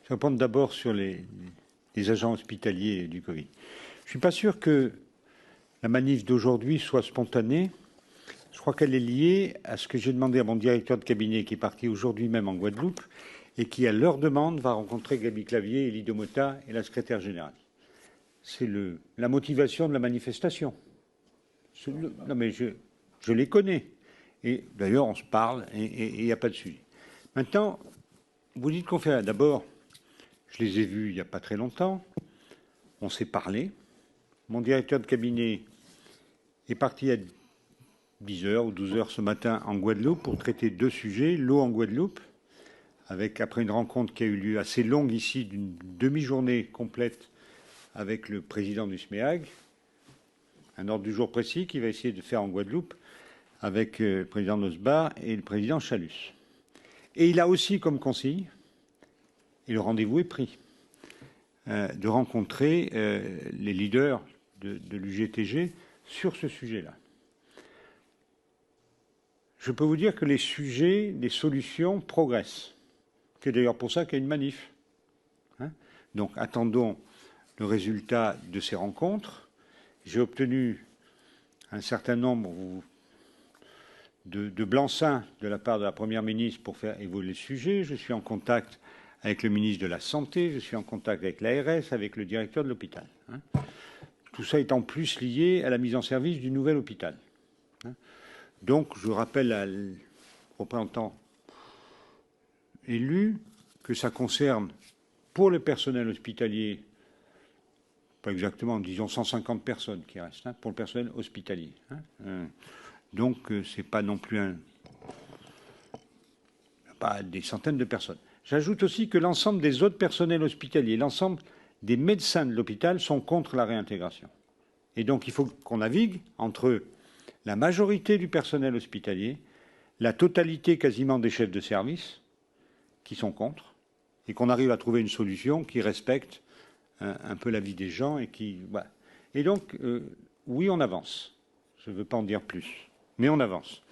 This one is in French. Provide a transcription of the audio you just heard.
Je vais répondre d'abord sur les agents hospitaliers du Covid. Je ne suis pas sûr que la manif d'aujourd'hui soit spontanée. Je crois qu'elle est liée à ce que j'ai demandé à mon directeur de cabinet qui est parti aujourd'hui même en Guadeloupe et qui, à leur demande, va rencontrer Gaby Clavier, Elie Domota et la secrétaire générale. C'est la motivation de la manifestation. Non mais je les connais. Et d'ailleurs, on se parle et il n'y a pas de sujet. Maintenant, vous dites qu'on fait. D'abord, je les ai vus il n'y a pas très longtemps. On s'est parlé. Mon directeur de cabinet est parti à 10h ou 12h ce matin en Guadeloupe pour traiter 2 sujets. L'eau en Guadeloupe, après une rencontre qui a eu lieu assez longue ici, d'une demi-journée complète avec le président du SMEAG. Un ordre du jour précis qu'il va essayer de faire en Guadeloupe avec le président Nosbar et le président Chalus. Et il a aussi comme consigne, et le rendez-vous est pris, de rencontrer les leaders de l'UGTG sur ce sujet-là. Je peux vous dire que les sujets, les solutions progressent. C'est d'ailleurs pour ça qu'il y a une manif. Donc attendons le résultat de ces rencontres. J'ai obtenu un certain nombre de blanc-seing de la part de la Première ministre pour faire évoluer le sujet. Je suis en contact avec le ministre de la Santé, je suis en contact avec l'ARS, avec le directeur de l'hôpital. Tout ça est en plus lié à la mise en service du nouvel hôpital. Donc, je rappelle à représentant élu que ça concerne, pour le personnel hospitalier, pas exactement, disons 150 personnes qui restent, pour le personnel hospitalier. Donc, c'est pas non plus pas des centaines de personnes. J'ajoute aussi que l'ensemble des autres personnels hospitaliers, l'ensemble des médecins de l'hôpital sont contre la réintégration. Et donc, il faut qu'on navigue entre la majorité du personnel hospitalier, la totalité quasiment des chefs de service qui sont contre, et qu'on arrive à trouver une solution qui respecte un peu la vie des gens et qui... Voilà. Et donc, oui, on avance. Je ne veux pas en dire plus, mais on avance.